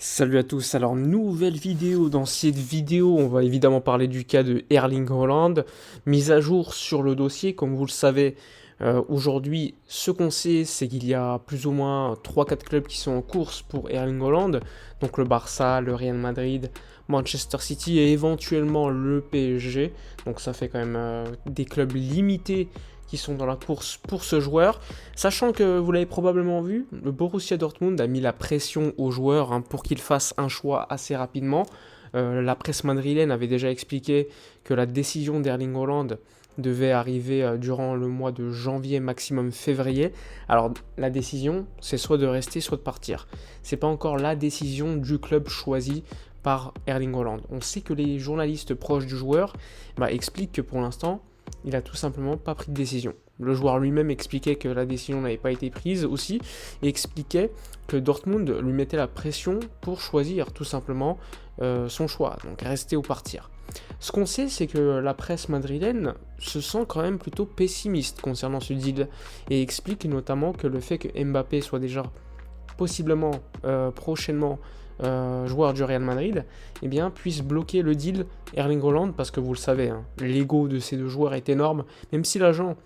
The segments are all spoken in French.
Salut à tous, alors nouvelle vidéo. Dans cette vidéo on va évidemment parler du cas de Erling Haaland, mise à jour sur le dossier. Comme vous le savez, aujourd'hui ce qu'on sait c'est qu'il y a plus ou moins 3-4 clubs qui sont en course pour Erling Haaland, donc le Barça, le Real Madrid, Manchester City et éventuellement le PSG, donc ça fait quand même des clubs limités qui sont dans la course pour ce joueur. Sachant que vous l'avez probablement vu, le Borussia Dortmund a mis la pression aux joueurs pour qu'ils fassent un choix assez rapidement. La presse madrilène avait déjà expliqué que la décision d'Erling Haaland devait arriver durant le mois de janvier, maximum février. Alors la décision, c'est soit de rester, soit de partir. C'est pas encore la décision du club choisi par Erling Haaland. On sait que les journalistes proches du joueur expliquent que pour l'instant, il a tout simplement pas pris de décision. Le joueur lui-même expliquait que la décision n'avait pas été prise aussi, et expliquait que Dortmund lui mettait la pression pour choisir tout simplement son choix, donc rester ou partir. Ce qu'on sait, c'est que la presse madrilène se sent quand même plutôt pessimiste concernant ce deal, et explique notamment que le fait que Mbappé soit déjà possiblement prochainement joueur du Real Madrid, puisse bloquer le deal Erling Haaland, parce que vous le savez, l'ego de ces deux joueurs est énorme. Même si l'agent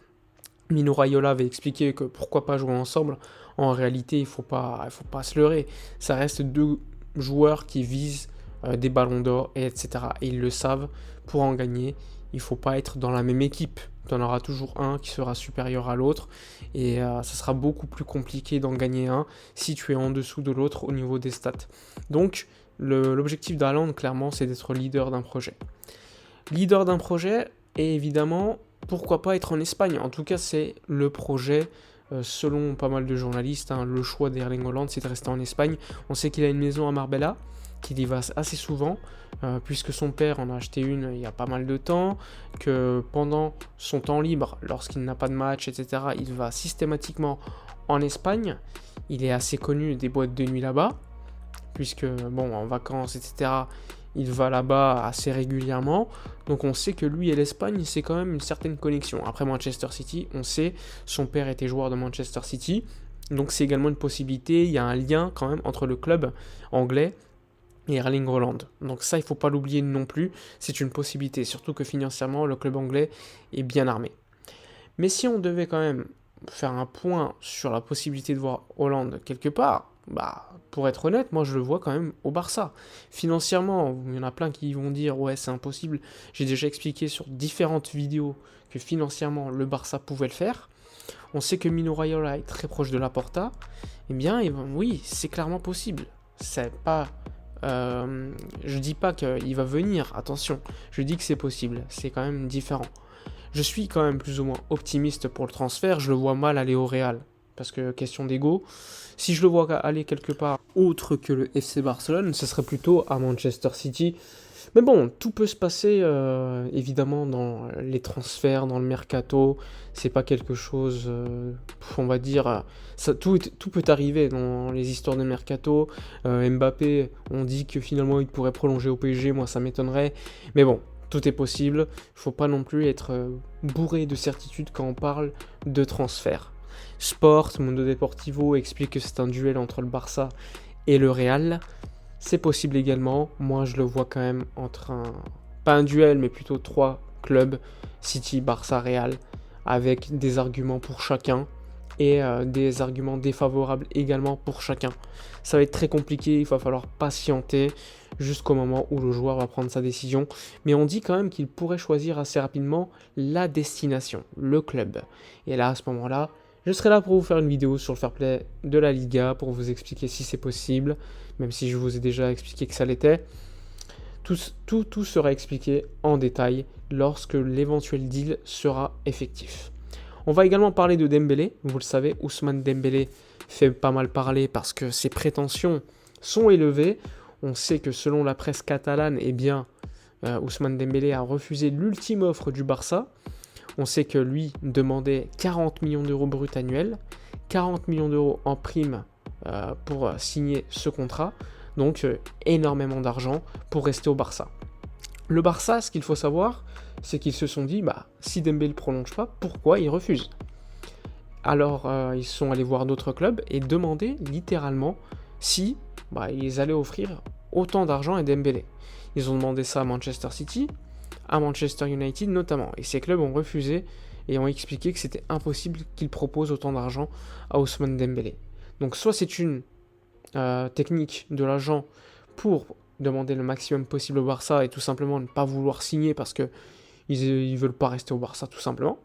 Mino Raiola avait expliqué que pourquoi pas jouer ensemble, en réalité il faut pas se leurrer. Ça reste deux joueurs qui visent des ballons d'or, et etc. Et ils le savent, pour en gagner, il faut pas être dans la même équipe. Tu en auras toujours un qui sera supérieur à l'autre, et ça sera beaucoup plus compliqué d'en gagner un si tu es en dessous de l'autre au niveau des stats. Donc l'objectif d'Haaland, clairement, c'est d'être leader d'un projet. Leader d'un projet, et évidemment, pourquoi pas être en Espagne. En tout cas, c'est le projet, selon pas mal de journalistes. Le choix d'Erling Haaland, c'est de rester en Espagne. On sait qu'il a une maison à Marbella, qu'il y va assez souvent, puisque son père en a acheté une il y a pas mal de temps, que pendant son temps libre, lorsqu'il n'a pas de match, etc., il va systématiquement en Espagne. Il est assez connu des boîtes de nuit là-bas, puisque, en vacances, etc., il va là-bas assez régulièrement. Donc on sait que lui et l'Espagne, c'est quand même une certaine connexion. Après Manchester City, on sait, son père était joueur de Manchester City, donc c'est également une possibilité. Il y a un lien quand même entre le club anglais et Erling Haaland. Donc ça, il ne faut pas l'oublier non plus, c'est une possibilité, surtout que financièrement, le club anglais est bien armé. Mais si on devait quand même faire un point sur la possibilité de voir Haaland quelque part, pour être honnête, moi je le vois quand même au Barça. Financièrement, il y en a plein qui vont dire ouais c'est impossible. J'ai déjà expliqué sur différentes vidéos que financièrement le Barça pouvait le faire. On sait que Mino Raiola est très proche de la Porta. Oui, c'est clairement possible. C'est pas je dis pas qu'il va venir, attention, je dis que c'est possible, c'est quand même différent. Je suis quand même plus ou moins optimiste pour le transfert, je le vois mal aller au Real, parce que question d'ego, si je le vois aller quelque part autre que le FC Barcelone, ce serait plutôt à Manchester City. Mais bon, tout peut se passer évidemment dans les transferts, dans le mercato. C'est pas quelque chose, on va dire, tout peut arriver dans les histoires de mercato. Mbappé, on dit que finalement il pourrait prolonger au PSG, moi ça m'étonnerait. Mais bon, tout est possible. Il faut pas non plus être bourré de certitude quand on parle de transfert. Sport, Mundo Deportivo explique que c'est un duel entre le Barça et le Real. C'est possible également, moi je le vois quand même entre pas un duel, mais plutôt 3 clubs, City, Barça, Real, avec des arguments pour chacun, et des arguments défavorables également pour chacun. Ça va être très compliqué, il va falloir patienter jusqu'au moment où le joueur va prendre sa décision, mais on dit quand même qu'il pourrait choisir assez rapidement la destination, le club. Et là, à ce moment-là, je serai là pour vous faire une vidéo sur le fair play de la Liga, pour vous expliquer si c'est possible, même si je vous ai déjà expliqué que ça l'était. Tout sera expliqué en détail lorsque l'éventuel deal sera effectif. On va également parler de Dembélé. Vous le savez, Ousmane Dembélé fait pas mal parler parce que ses prétentions sont élevées. On sait que selon la presse catalane, Ousmane Dembélé a refusé l'ultime offre du Barça. On sait que lui demandait 40 millions d'euros bruts annuels, 40 millions d'euros en prime pour signer ce contrat. Donc énormément d'argent pour rester au Barça. Le Barça, ce qu'il faut savoir, c'est qu'ils se sont dit, si Dembélé ne prolonge pas, pourquoi il refuse? Alors ils sont allés voir d'autres clubs et demander littéralement si bah, ils allaient offrir autant d'argent à Dembélé. Ils ont demandé ça à Manchester City, à Manchester United notamment. Et ces clubs ont refusé et ont expliqué que c'était impossible qu'ils proposent autant d'argent à Ousmane Dembélé. Donc soit c'est une technique de l'agent pour demander le maximum possible au Barça et tout simplement ne pas vouloir signer parce que ils veulent pas rester au Barça tout simplement.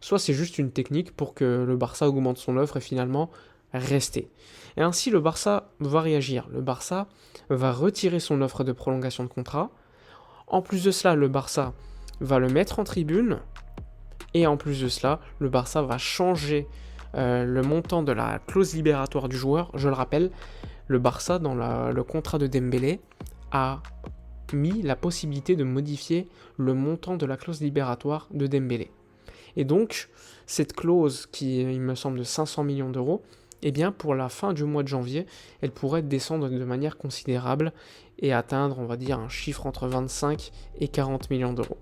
Soit c'est juste une technique pour que le Barça augmente son offre et finalement rester. Et ainsi le Barça va réagir. Le Barça va retirer son offre de prolongation de contrat. En plus de cela, le Barça va le mettre en tribune. Et en plus de cela, le Barça va changer le montant de la clause libératoire du joueur. Je le rappelle, le Barça, dans le contrat de Dembélé, a mis la possibilité de modifier le montant de la clause libératoire de Dembélé. Et donc, cette clause qui, il me semble, de 500 millions d'euros, eh bien, pour la fin du mois de janvier, elle pourrait descendre de manière considérable et atteindre, on va dire, un chiffre entre 25 et 40 millions d'euros.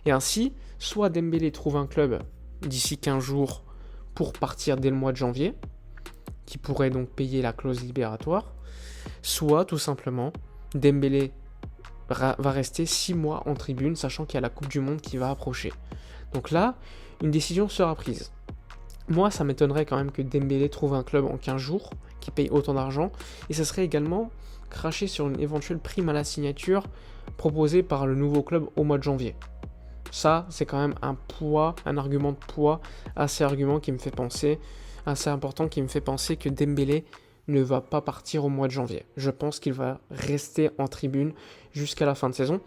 Et ainsi, soit Dembélé trouve un club d'ici 15 jours pour partir dès le mois de janvier, qui pourrait donc payer la clause libératoire, soit tout simplement Dembélé va rester 6 mois en tribune, sachant qu'il y a la Coupe du Monde qui va approcher. Donc là, une décision sera prise. Moi, ça m'étonnerait quand même que Dembélé trouve un club en 15 jours qui paye autant d'argent, et ça serait également cracher sur une éventuelle prime à la signature proposée par le nouveau club au mois de janvier. Ça, c'est quand même un argument de poids assez important qui me fait penser que Dembélé ne va pas partir au mois de janvier. Je pense qu'il va rester en tribune jusqu'à la fin de saison.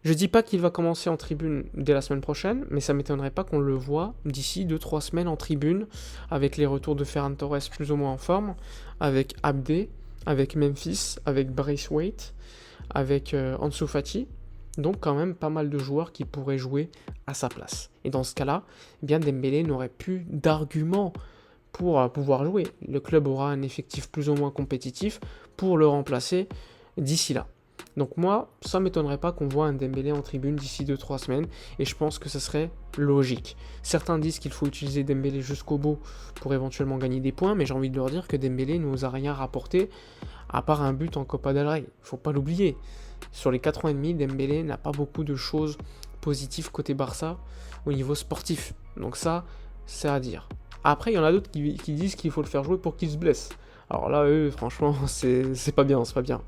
Je dis pas qu'il va commencer en tribune dès la semaine prochaine, mais ça m'étonnerait pas qu'on le voit d'ici 2-3 semaines en tribune, avec les retours de Ferran Torres plus ou moins en forme, avec Abdé, avec Memphis, avec Braithwaite, avec Ansu Fati. Donc quand même pas mal de joueurs qui pourraient jouer à sa place. Et dans ce cas-là, eh bien Dembélé n'aurait plus d'arguments pour pouvoir jouer. Le club aura un effectif plus ou moins compétitif pour le remplacer d'ici là. Donc moi, ça ne m'étonnerait pas qu'on voit un Dembélé en tribune d'ici 2-3 semaines, et je pense que ce serait logique. Certains disent qu'il faut utiliser Dembélé jusqu'au bout pour éventuellement gagner des points, mais j'ai envie de leur dire que Dembélé ne nous a rien rapporté, à part un but en Copa del Rey. Il ne faut pas l'oublier. Sur les 4 ans et demi, Dembélé n'a pas beaucoup de choses positives côté Barça au niveau sportif. Donc ça, c'est à dire. Après, il y en a d'autres qui disent qu'il faut le faire jouer pour qu'il se blesse. Alors là, eux, franchement, c'est pas bien, c'est pas bien.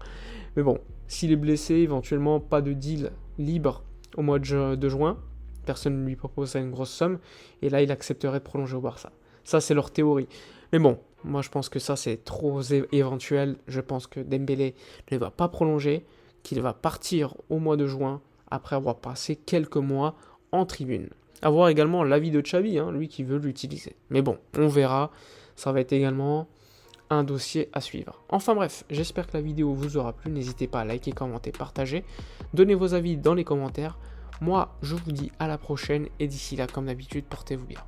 Mais bon, s'il est blessé, éventuellement pas de deal libre au mois de juin, personne ne lui propose une grosse somme, et là il accepterait de prolonger au Barça. Ça c'est leur théorie. Mais bon, moi je pense que ça c'est trop éventuel, je pense que Dembélé ne va pas prolonger, qu'il va partir au mois de juin, après avoir passé quelques mois en tribune. À voir également l'avis de Xavi, lui qui veut l'utiliser. Mais bon, on verra, ça va être également un dossier à suivre. Enfin bref, j'espère que la vidéo vous aura plu, n'hésitez pas à liker, commenter, partager, donnez vos avis dans les commentaires. Moi, je vous dis à la prochaine, et d'ici là, comme d'habitude, portez-vous bien.